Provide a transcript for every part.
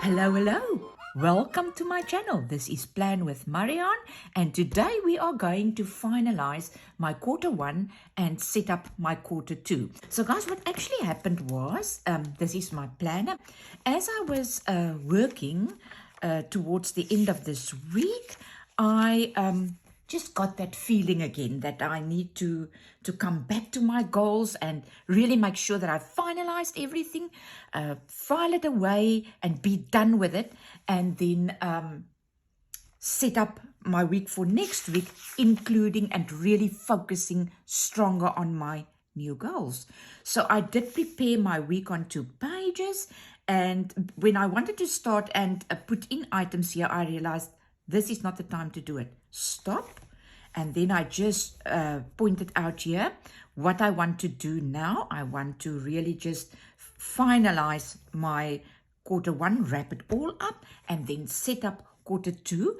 Hello. Welcome to my channel. This is Plan with Marianne, and today we are going to finalize my quarter one and set up my quarter two. So guys, what actually happened was, this is my planner. As I was working towards the end of this week, I just got that feeling again that I need to come back to my goals and really make sure that I've finalized everything, file it away and be done with it, and then set up my week for next week, including and really focusing stronger on my new goals. So I did prepare my week on 2 pages, and when I wanted to start and put in items here, I realized this is not the time to do it. Stop. And then I just pointed out here what I want to do now. I want to really just finalize my quarter one, wrap it all up, and then set up quarter two.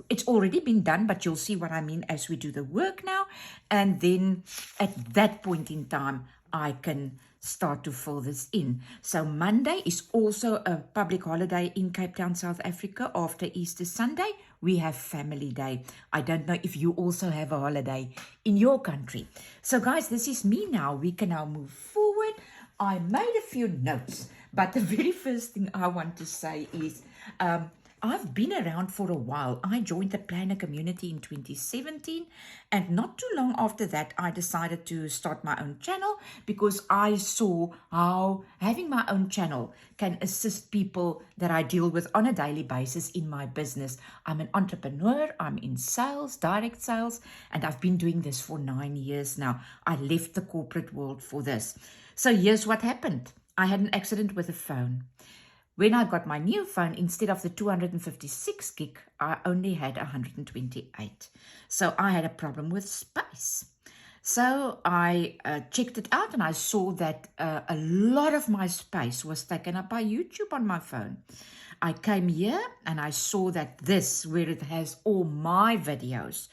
It's already been done, but you'll see what I mean as we do the work now. And then at that point in time, I can start to fill this in. So Monday is also a public holiday in Cape Town, South Africa. After Easter Sunday, we have Family Day. I don't know if you also have a holiday in your country. So guys, this is me now. We can now move forward. I made a few notes, but the very first thing I want to say is I've been around for a while. I joined the planner community in 2017, and not too long after that, I decided to start my own channel because I saw how having my own channel can assist people that I deal with on a daily basis in my business. I'm an entrepreneur, I'm in sales, direct sales, and I've been doing this for 9 years now. I left the corporate world for this. So here's what happened. I had an accident with a phone. When I got my new phone, instead of the 256 gig, I only had 128. So I had a problem with space. So I checked it out and I saw that a lot of my space was taken up by YouTube on my phone. I came here and I saw that this, where it has all my videos,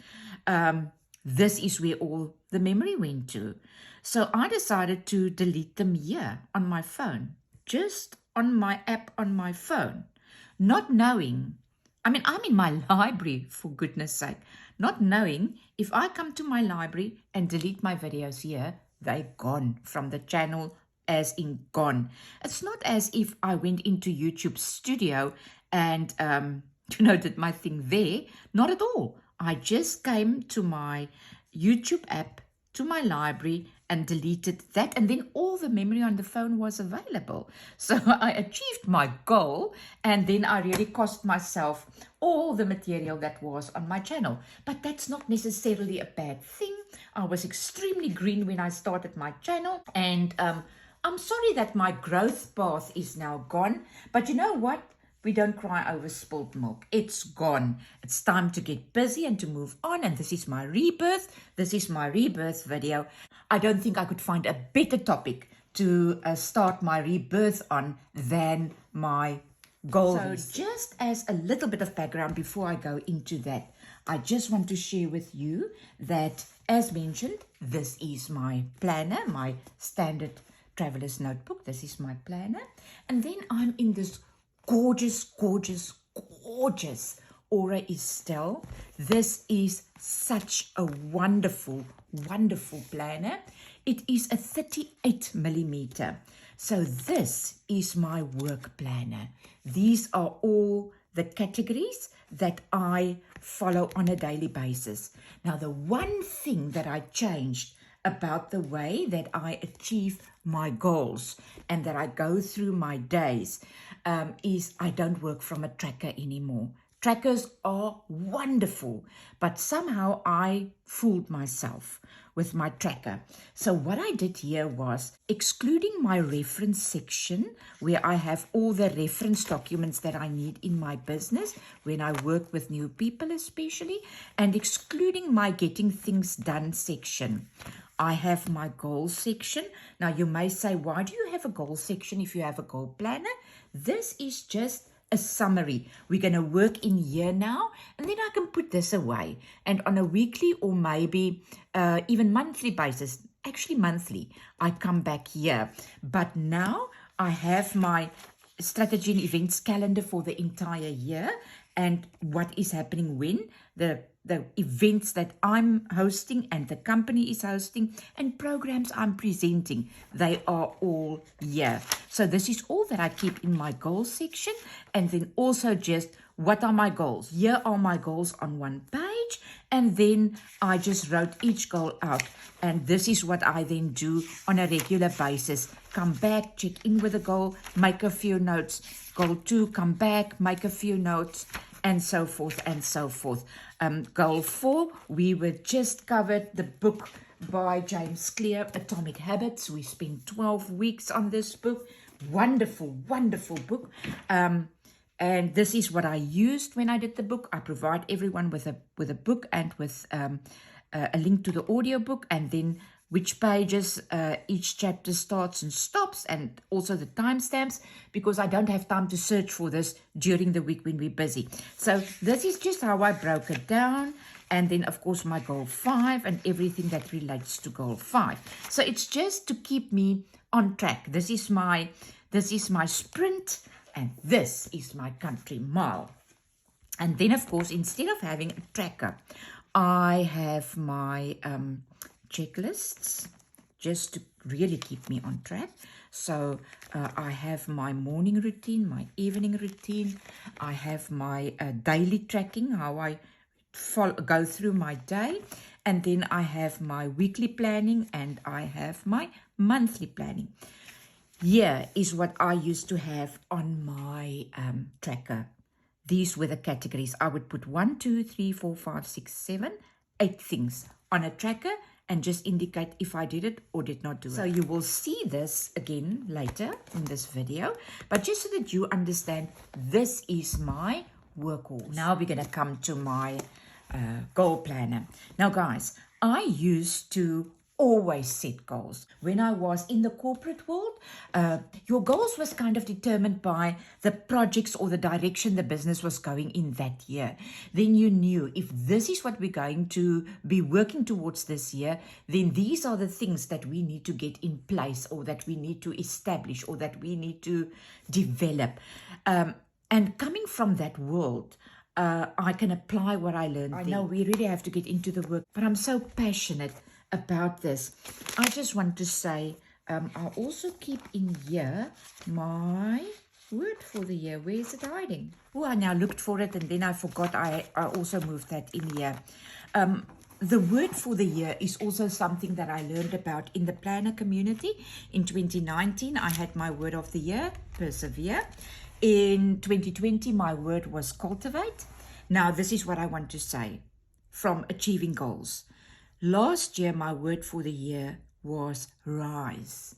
this is where all the memory went to. So I decided to delete them here on my phone, just on my app on my phone, not knowing, I'm in my library, for goodness sake, not knowing if I come to my library and delete my videos here, they're gone from the channel, as in gone. It's not as if I went into YouTube Studio and, did my thing there. Not at all. I just came to my YouTube app, to my library, and deleted that, and then all the memory on the phone was available. So I achieved my goal, and then I really cost myself all the material that was on my channel. But that's not necessarily a bad thing. I was extremely green when I started my channel, and I'm sorry that my growth path is now gone, but you know what? We don't cry over spilled milk. It's gone. It's time to get busy and to move on. And this is my rebirth. This is my rebirth video. I don't think I could find a better topic to start my rebirth on than my goals. So just as a little bit of background before I go into that, I just want to share with you that, as mentioned, this is my planner, my standard traveler's notebook. This is my planner. And then I'm in this gorgeous Aura Estelle. This is such a wonderful planner. It is a 38mm. So this is my work planner. These are all the categories that I follow on a daily basis. Now, the one thing that I changed about the way that I achieve my goals and that I go through my days is I don't work from a tracker anymore. Trackers are wonderful, but somehow I fooled myself with my tracker. So what I did here was, excluding my reference section where I have all the reference documents that I need in my business when I work with new people especially, and excluding my getting things done section, I have my goals section. Now you may say, why do you have a goal section if you have a goal planner? This is just a summary. We're going to work in here now, and then I can put this away. And on a weekly or maybe even monthly basis, actually monthly, I come back here. But now I have my strategy and events calendar for the entire year, and what is happening when, the events that I'm hosting and the company is hosting, and programs I'm presenting, they are all here. So this is all that I keep in my goals section. And then also just what are my goals. Here are my goals on one page, and then I just wrote each goal out. And this is what I then do on a regular basis. Come back, check in with the goal, make a few notes. Goal 2, come back, make a few notes, and so forth and so forth. Goal 4, we were just covered the book by James Clear, Atomic Habits. We spent 12 weeks on this book. Wonderful, wonderful book. And this is what I used when I did the book. I provide everyone with a book and with a link to the audiobook, and then which pages each chapter starts and stops, and also the timestamps, because I don't have time to search for this during the week when we're busy. So this is just how I broke it down. And then, of course, my goal 5 and everything that relates to goal 5. So it's just to keep me on track. This is my sprint, and this is my country mile. And then, of course, instead of having a tracker, I have my checklists just to really keep me on track. So I have my morning routine, my evening routine. I have my daily tracking, how I go through my day. And then I have my weekly planning, and I have my monthly planning. Here is what I used to have on my tracker. These were the categories. I would put 1, 2, 3, 4, 5, 6, 7, 8 things on a tracker, and just indicate if I did it or did not do it. So you will see this again later in this video, but just so that you understand, this is my workhorse. Now we're going to come to my goal planner. Now guys, I used to always set goals. When I was in the corporate world, your goals was kind of determined by the projects or the direction the business was going in that year. Then you knew if this is what we're going to be working towards this year, then these are the things that we need to get in place, or that we need to establish, or that we need to develop. And coming from that world, I can apply what I learned. I know we really have to get into the work, but I'm so passionate about this. I just want to say, I'll also keep in here my word for the year. Where is it hiding? Oh, I now looked for it and then I forgot. I also moved that in here. The word for the year is also something that I learned about in the planner community. In 2019, I had my word of the year, persevere. In 2020, my word was cultivate. Now, this is what I want to say from achieving goals. Last year, my word for the year was rise.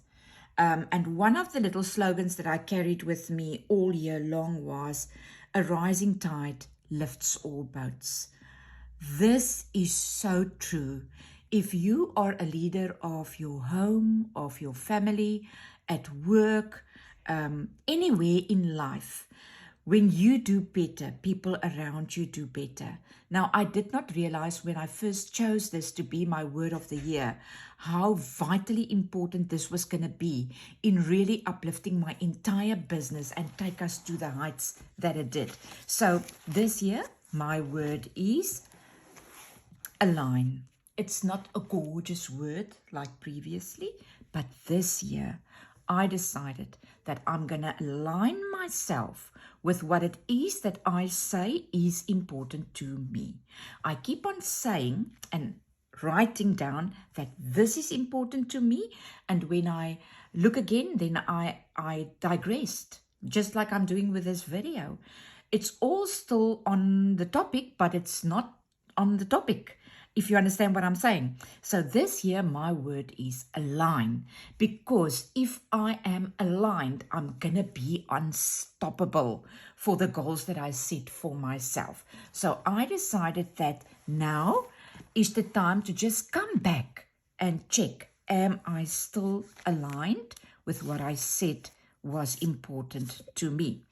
And one of the little slogans that I carried with me all year long was, a rising tide lifts all boats. This is so true. If you are a leader of your home, of your family, at work, anywhere in life, when you do better, people around you do better. Now, I did not realize when I first chose this to be my word of the year, how vitally important this was going to be in really uplifting my entire business and take us to the heights that it did. So this year, my word is align. It's not a gorgeous word like previously, but this year, I decided that I'm going to align myself with what it is that I say is important to me. I keep on saying and writing down that this is important to me, and when I look again, then I digressed, just like I'm doing with this video. It's all still on the topic, but it's not on the topic, if you understand what I'm saying. So this year, my word is align, because if I am aligned, I'm going to be unstoppable for the goals that I set for myself. So I decided that now is the time to just come back and check, am I still aligned with what I said was important to me?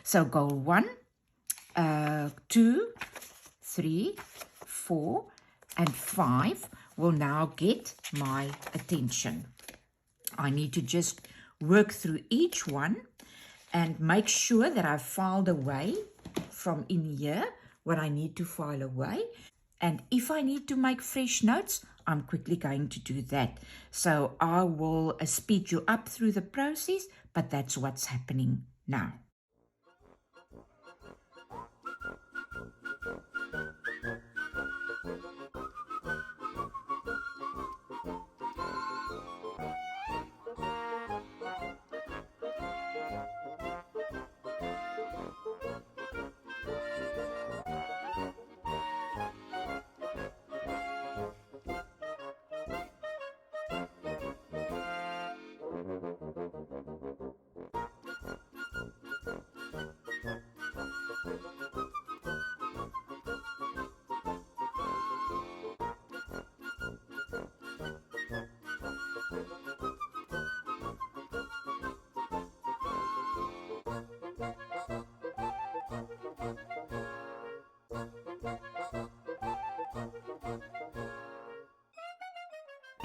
So goal 1, 2, 3, 4, and 5 will now get my attention. I need to just work through each one and make sure that I've filed away from in here what I need to file away. And if I need to make fresh notes, I'm quickly going to do that. So I will speed you up through the process, but that's what's happening now.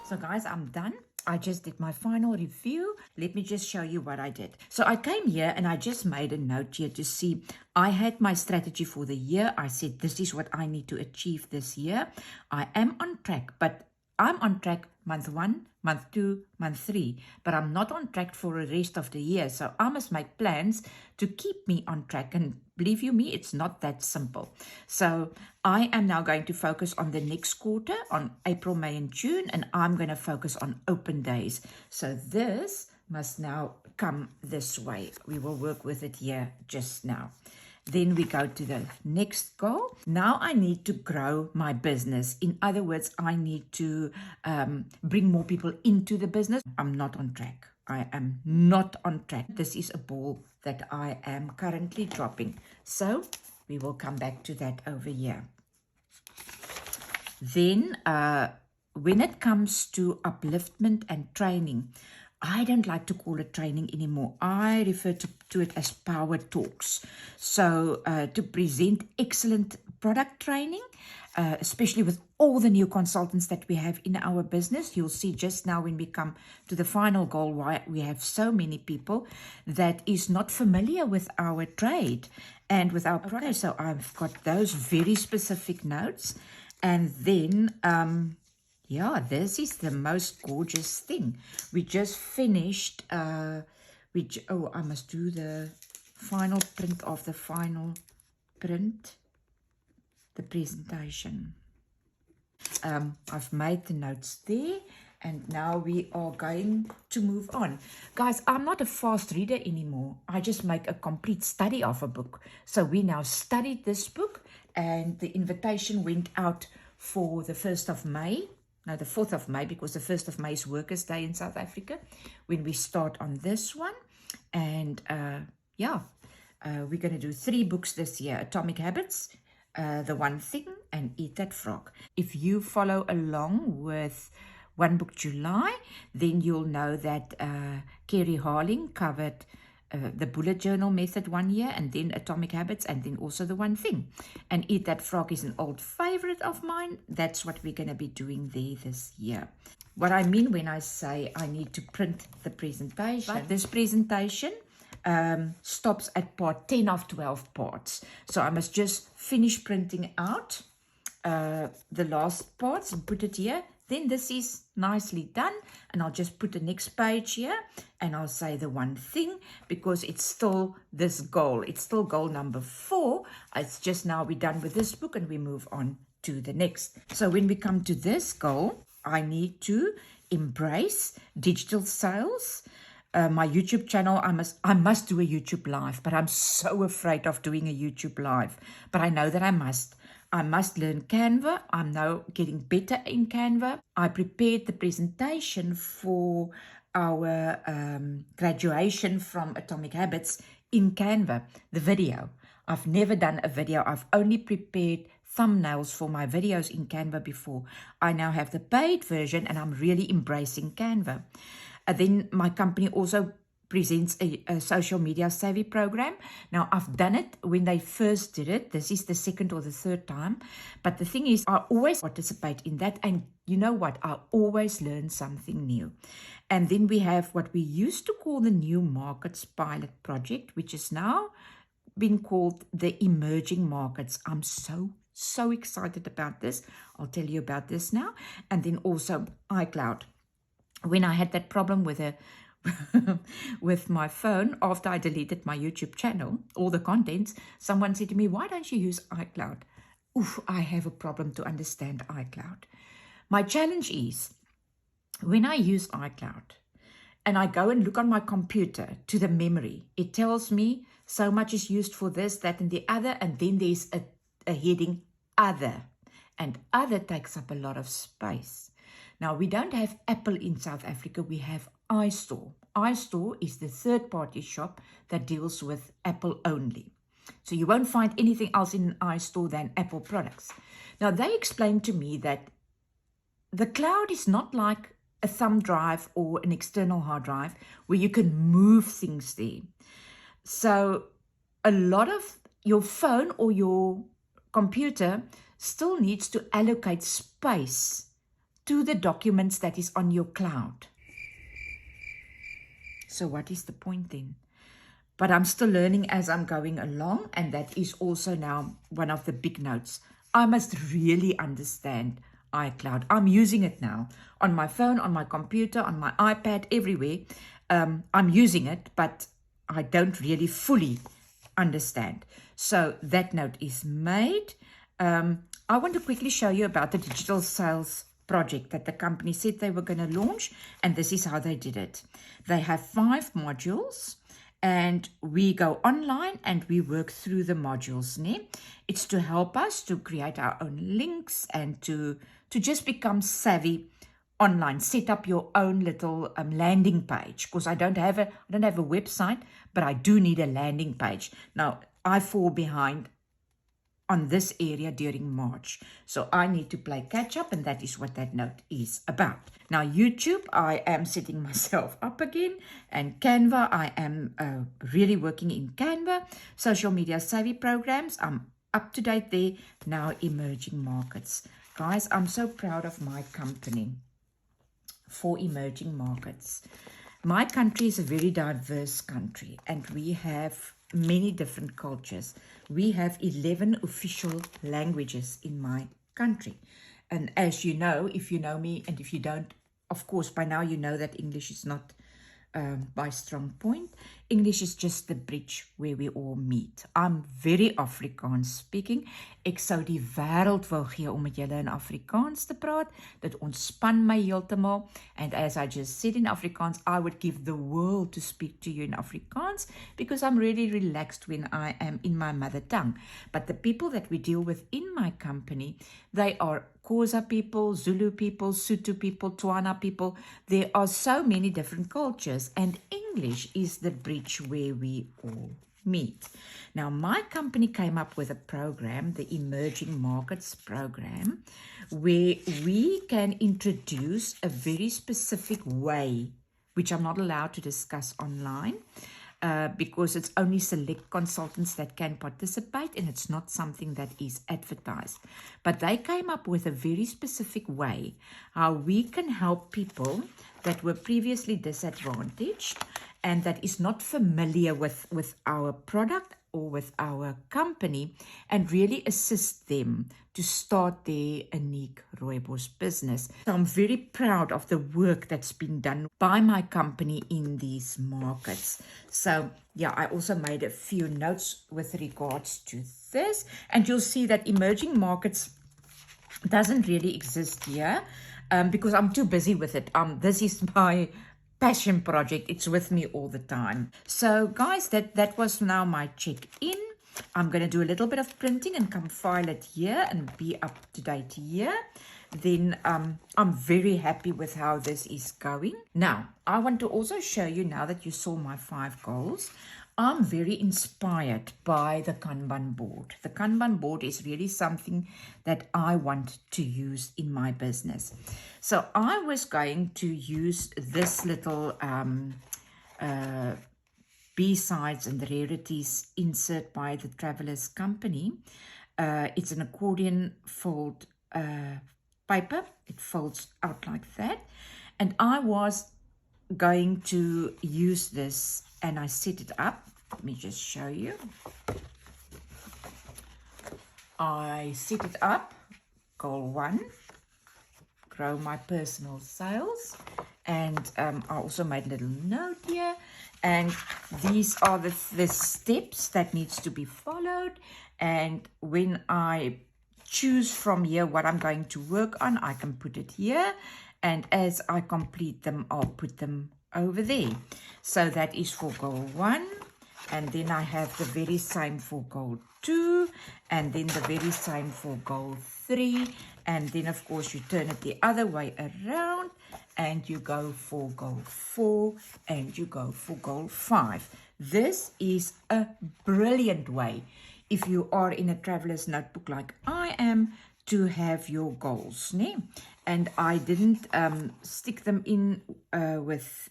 So guys, I'm done. I just did my final review. Let me just show you what I did. So I came here and I just made a note here to see. I had my strategy for the year. I said, this is what I need to achieve this year. I am on track, but I'm on track month 1, month 2, month 3, but I'm not on track for the rest of the year. So I must make plans to keep me on track. And believe you me, it's not that simple. So I am now going to focus on the next quarter, on April, May, and June, and I'm going to focus on open days. So this must now come this way. We will work with it here just now. Then we go to the next goal. Now I need to grow my business. In other words, I need to bring more people into the business. I'm not on track. I am not on track. This is a ball that I am currently dropping. So we will come back to that over here. Then when it comes to upliftment and training, I don't like to call it training anymore. I refer to it as power talks. So to present excellent product training, especially with all the new consultants that we have in our business. You'll see just now when we come to the final goal why we have so many people that is not familiar with our trade and with our product. So I've got those very specific notes. And then yeah, this is the most gorgeous thing. We just finished, I must do the final print of the final print, the presentation. I've made the notes there, and now we are going to move on. Guys, I'm not a fast reader anymore. I just make a complete study of a book. So we now studied this book, and the invitation went out for the 1st of May. No, the 4th of May, because the 1st of May is Workers' Day in South Africa, when we start on this one. And yeah, we're going to do 3 books this year. Atomic Habits, The One Thing, and Eat That Frog. If you follow along with One Book July, then you'll know that Kerry Harling covered the bullet journal method 1 year, and then Atomic Habits, and then also The One Thing. And Eat That Frog is an old favorite of mine. That's what we're going to be doing there this year. What I mean when I say I need to print the presentation, but this presentation stops at part 10 of 12 parts. So I must just finish printing out the last parts and put it here. Then this is nicely done, and I'll just put the next page here, and I'll say The One Thing, because it's still this goal. It's still goal number 4. It's just now we're done with this book and we move on to the next. So when we come to this goal, I need to embrace digital sales. My YouTube channel, I must do a YouTube live, but I'm so afraid of doing a YouTube live. But I know that I must. I must learn Canva. I'm now getting better in Canva. I prepared the presentation for our graduation from Atomic Habits in Canva, the video. I've never done a video. I've only prepared thumbnails for my videos in Canva before. I now have the paid version, and I'm really embracing Canva. Then my company also presents a social media savvy program. Now, I've done it when they first did it. This is the 2nd or the 3rd time. But the thing is, I always participate in that. And you know what? I always learn something new. And then we have what we used to call the New Markets Pilot Project, which is now been called the Emerging Markets. I'm so excited about this. I'll tell you about this now. And then also iCloud. When I had that problem with with my phone after I deleted my YouTube channel, all the contents, someone said to me, why don't you use iCloud? Oof, I have a problem to understand iCloud. My challenge is when I use iCloud and I go and look on my computer to the memory, it tells me so much is used for this, that, and the other, and then there's a heading other, and other takes up a lot of space. Now, we don't have Apple in South Africa, we have iStore. iStore is the third-party shop that deals with Apple only. So you won't find anything else in iStore than Apple products. Now, they explained to me that the cloud is not like a thumb drive or an external hard drive where you can move things there. So a lot of your phone or your computer still needs to allocate space to the documents that is on your cloud. So what is the point then? But I'm still learning as I'm going along, and that is also now one of the big notes. I must really understand iCloud. I'm using it now on my phone, on my computer, on my iPad, everywhere. I'm using it, but I don't really fully understand. So that note is made. I want to quickly show you about the digital sales project that the company said they were going to launch, and this is how they did it. They have 5 modules, and we go online and we work through the modules. It's to help us to create our own links and to just become savvy online. Set up your own little landing page, because I don't have a website, but I do need a landing page. Now, I fall behind on this area during March, so I need to play catch up, and that is what that note is about. Now, YouTube, I am setting myself up again, and Canva, I am really working in Canva. Social media savvy programs, I'm up to date there. Now, emerging markets. Guys, I'm so proud of my company for emerging markets. My country is a very diverse country, and we have many different cultures. We have 11 official languages in my country. And as you know, if you know me, and if you don't, of course, by now you know that English is not my strong point. English is just the bridge where we all meet. I'm very Afrikaans speaking. Ek sou die wêreld wou gee om met julle in Afrikaans te praat. Dit ontspan my heeltemal. And as I just said in Afrikaans, I would give the world to speak to you in Afrikaans, because I'm really relaxed when I am in my mother tongue. But the people that we deal with in my company, they are Xhosa people, Zulu people, Sotho people, Tswana people. There are so many different cultures, and English is the bridge where we all meet. Now, my company came up with a program, the Emerging Markets Program, where we can introduce a very specific way, which I'm not allowed to discuss online, because it's only select consultants that can participate, and it's not something that is advertised. But they came up with a very specific way how we can help people that were previously disadvantaged and that is not familiar with our product or with our company, and really assist them to start their unique rooibos business. So I'm very proud of the work that's been done by my company in these markets. So yeah, I also made a few notes with regards to this, and you'll see that emerging markets doesn't really exist here because I'm too busy with it. This is my passion project. It's with me all the time. So guys, that was now my check-in. I'm going to do a little bit of printing and come file it here and be up to date here. Then I'm very happy with how this is going. Now, I want to also show you, now that you saw my 5 goals, I'm very inspired by the Kanban board. The Kanban board is really something that I want to use in my business. So I was going to use this little B-sides and rarities insert by the Travelers Company. It's an accordion fold paper. It folds out like that. And I was going to use this and I set it up. Let me just show you. I set it up, goal 1, grow my personal sales, and I also made a little note here, and these are the steps that needs to be followed. And when I choose from here what I'm going to work on, I can put it here, and as I complete them, I'll put them over there. So that is for goal 1, and then I have the very same for goal 2, and then the very same for goal 3, and then of course you turn it the other way around and you go for goal 4 and you go for goal 5. This is a brilliant way, if you are in a traveler's notebook like I am, to have your goals, né? And I didn't stick them in with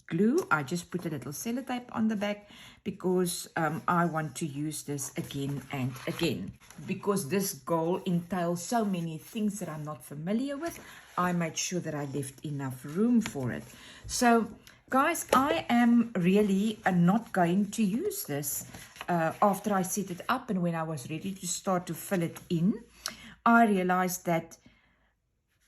glue. I just put a little sellotape on the back because I want to use this again and again. Because this goal entails so many things that I'm not familiar with, I made sure that I left enough room for it. So guys, I am really not going to use this after I set it up, and when I was ready to start to fill it in, I realized that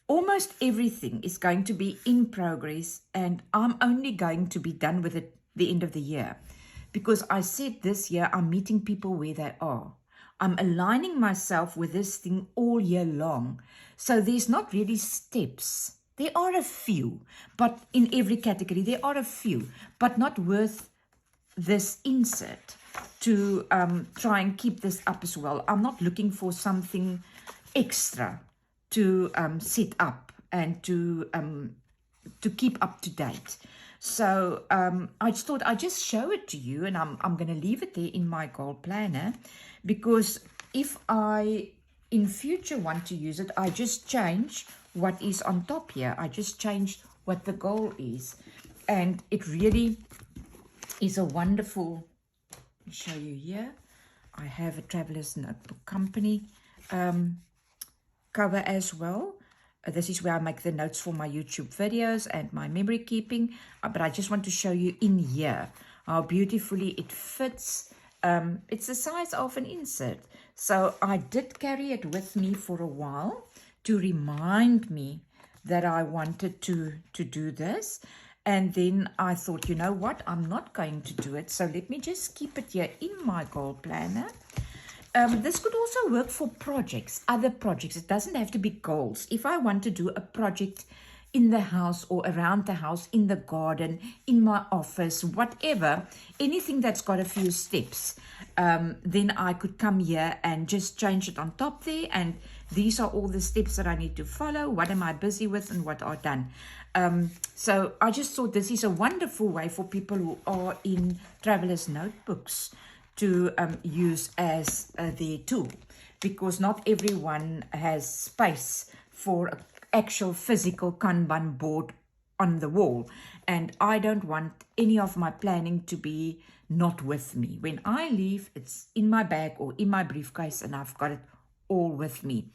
almost everything is going to be in progress, and I'm only going to be done with it the end of the year. Because I said this year, I'm meeting people where they are. I'm aligning myself with this thing all year long. So there's not really steps. There are a few, but in every category, there are a few, but not worth this insert to try and keep this up as well. I'm not looking for something extra to set up and to keep up to date. So I just thought I'd just show it to you, and I'm going to leave it there in my goal planner, because if I in future want to use it, I just change what is on top here. I just change what the goal is, and it really is a wonderful. Let me show you here. I have a Traveler's Notebook Company cover as well. This is where I make the notes for my YouTube videos and my memory keeping. But I just want to show you in here how beautifully it fits. It's the size of an insert. So I did carry it with me for a while to remind me that I wanted to do this. And then I thought, you know what, I'm not going to do it. So let me just keep it here in my goal planner. This could also work for projects, other projects. It doesn't have to be goals. If I want to do a project in the house or around the house, in the garden, in my office, whatever, anything that's got a few steps, then I could come here and just change it on top there. And these are all the steps that I need to follow. What am I busy with and what are done? So I just thought this is a wonderful way for people who are in traveler's notebooks to use as their tool, because not everyone has space for an actual physical Kanban board on the wall, and I don't want any of my planning to be not with me. When I leave, it's in my bag or in my briefcase, and I've got it all with me.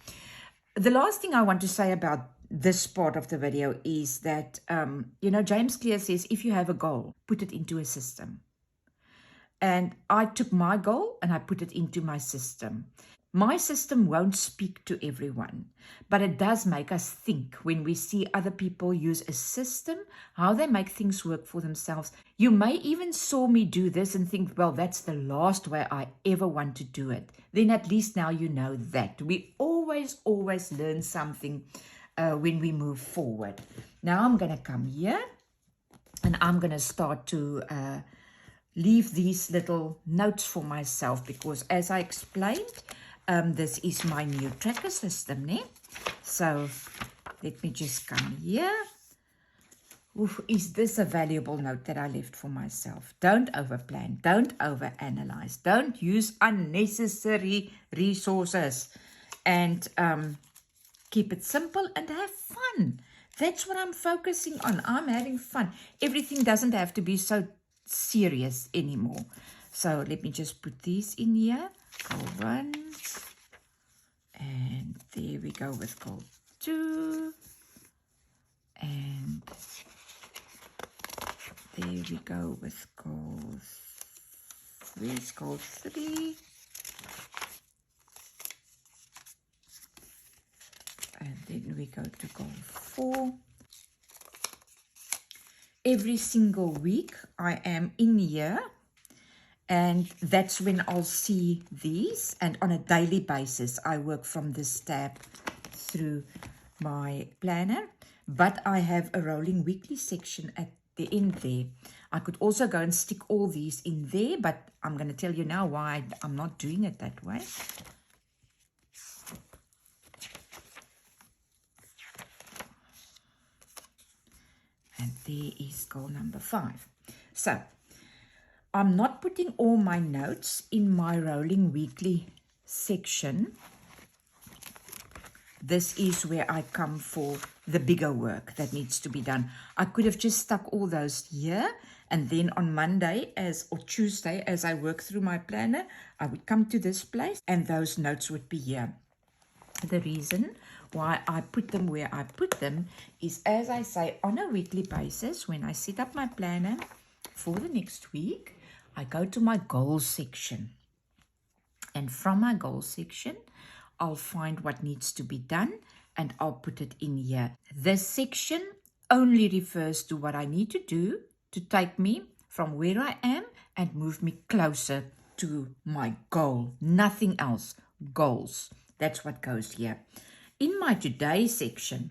The last thing I want to say about this part of the video is that, you know, James Clear says, if you have a goal, put it into a system. And I took my goal and I put it into my system. My system won't speak to everyone, but it does make us think when we see other people use a system, how they make things work for themselves. You may even saw me do this and think, well, that's the last way I ever want to do it. Then at least now you know that. We always learn something when we move forward. Now I'm going to come here and I'm going to start to leave these little notes for myself, because as I explained, this is my new tracker system, né? So let me just come here. Oof, is this a valuable note that I left for myself? Don't overplan, don't overanalyze, don't use unnecessary resources, and keep it simple and have fun. That's what I'm focusing on. I'm having fun. Everything doesn't have to be so serious anymore. So let me just put these in here. Goal 1, and there we go with goal 2, and there we go with goal 3. Goal 3. And then we go to goal 4. Every single week I am in here, and that's when I'll see these. And on a daily basis, I work from this tab through my planner. But I have a rolling weekly section at the end there. I could also go and stick all these in there, but I'm going to tell you now why I'm not doing it that way. And there is goal number 5. So, I'm not putting all my notes in my rolling weekly section. This is where I come for the bigger work that needs to be done. I could have just stuck all those here, and then on Monday or Tuesday, as I work through my planner, I would come to this place and those notes would be here. The reason why I put them where I put them is, as I say, on a weekly basis, when I set up my planner for the next week, I go to my goals section. And from my goals section, I'll find what needs to be done and I'll put it in here. This section only refers to what I need to do to take me from where I am and move me closer to my goal. Nothing else. Goals. That's what goes here. In my today section,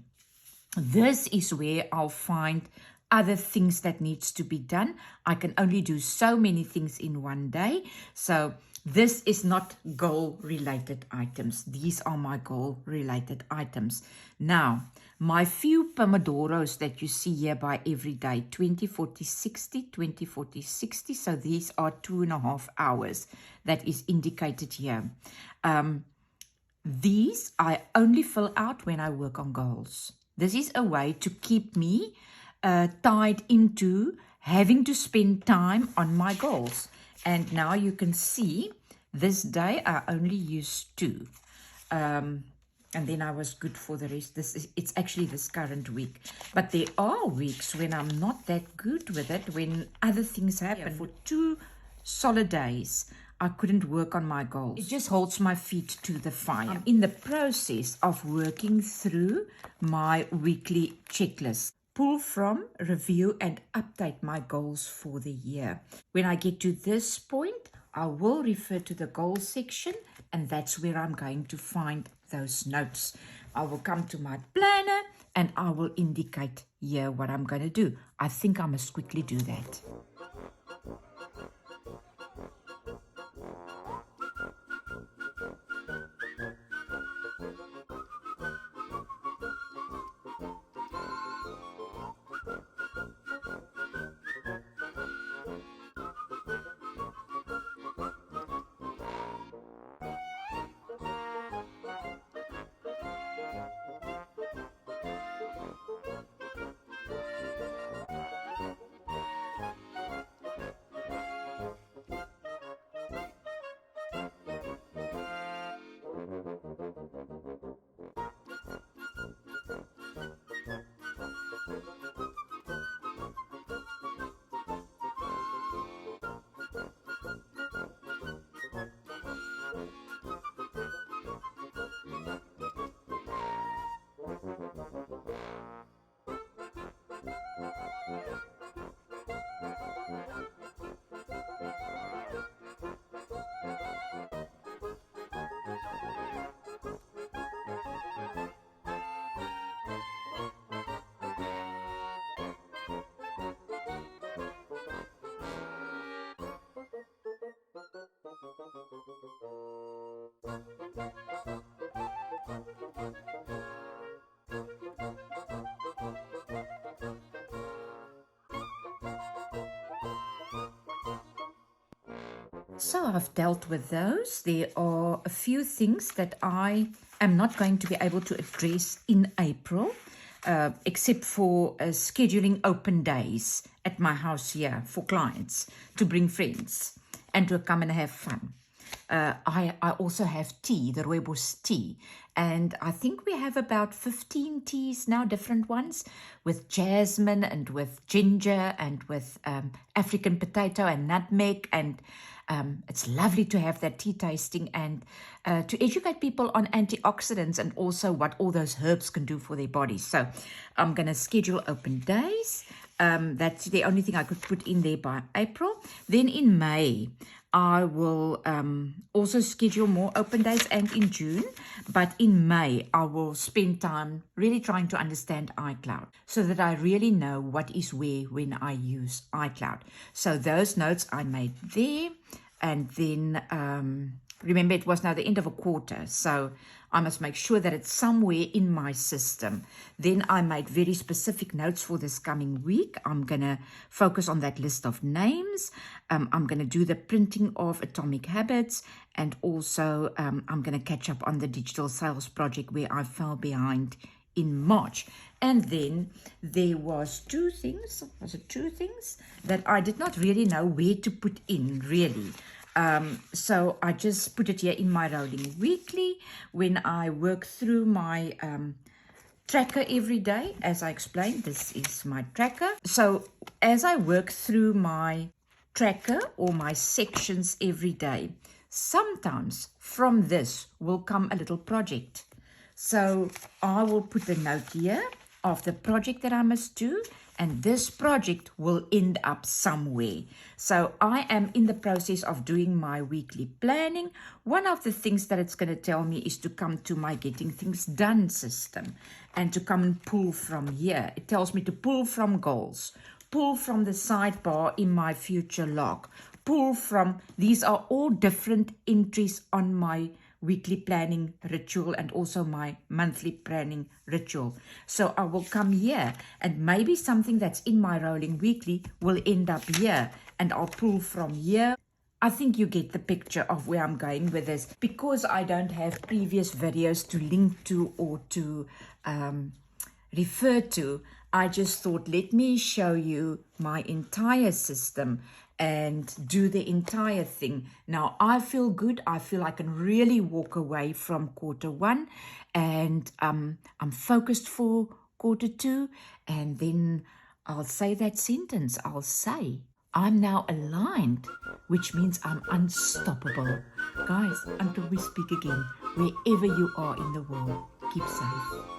this is where I'll find other things that needs to be done. I can only do so many things in one day. So this is not goal-related items. These are my goal-related items. Now, my few Pomodoros that you see here by every day, 20, 40, 60, 20, 40, 60. So these are 2.5 hours that is indicated here. These I only fill out when I work on goals. This is a way to keep me tied into having to spend time on my goals. And now you can see this day I only used 2. And then I was good for the rest. It's actually this current week. But there are weeks when I'm not that good with it, when other things happen. For 2 solid days, I couldn't work on my goals. It just holds my feet to the fire. I'm in the process of working through my weekly checklist. Pull from, review, and update my goals for the year. When I get to this point, I will refer to the goals section, and that's where I'm going to find those notes. I will come to my planner, and I will indicate here what I'm going to do. I think I must quickly do that. So I've dealt with those. There are a few things that I am not going to be able to address in April, except for scheduling open days at my house here for clients to bring friends and to come and have fun. I also have tea, the rooibos tea. And I think we have about 15 teas now, different ones, with jasmine and with ginger and with African potato and nutmeg. And it's lovely to have that tea tasting and to educate people on antioxidants and also what all those herbs can do for their bodies. So I'm going to schedule open days. That's the only thing I could put in there by April. Then in May, I will also schedule more open days, and in June. But in May, I will spend time really trying to understand iCloud so that I really know what is where when I use iCloud. So those notes I made there. And then remember, it was now the end of a quarter, so I must make sure that it's somewhere in my system. Then I made very specific notes for this coming week. I'm going to focus on that list of names. I'm going to do the printing of Atomic Habits, and also I'm going to catch up on the digital sales project where I fell behind in March. And then there was two things that I did not really know where to put in, really. So I just put it here in my rolling weekly when I work through my tracker every day. As I explained, this is my tracker. So as I work through my tracker or my sections every day, sometimes from this will come a little project. So I will put a note here of the project that I must do, and this project will end up somewhere. So I am in the process of doing my weekly planning. One of the things that it's going to tell me is to come to my getting things done system and to come and pull from here. It tells me to pull from goals, pull from the sidebar in my future log, pull from, these are all different entries on my weekly planning ritual and also my monthly planning ritual. So I will come here, and maybe something that's in my rolling weekly will end up here, and I'll pull from here. I think you get the picture of where I'm going with this. Because I don't have previous videos to link to or to refer to, I just thought, let me show you my entire system and do the entire thing. Now, I feel good. I feel I can really walk away from quarter one, and I'm focused for quarter two. And then I'll say that sentence. I'll say, I'm now aligned, which means I'm unstoppable. Guys, until we speak again, wherever you are in the world, keep safe.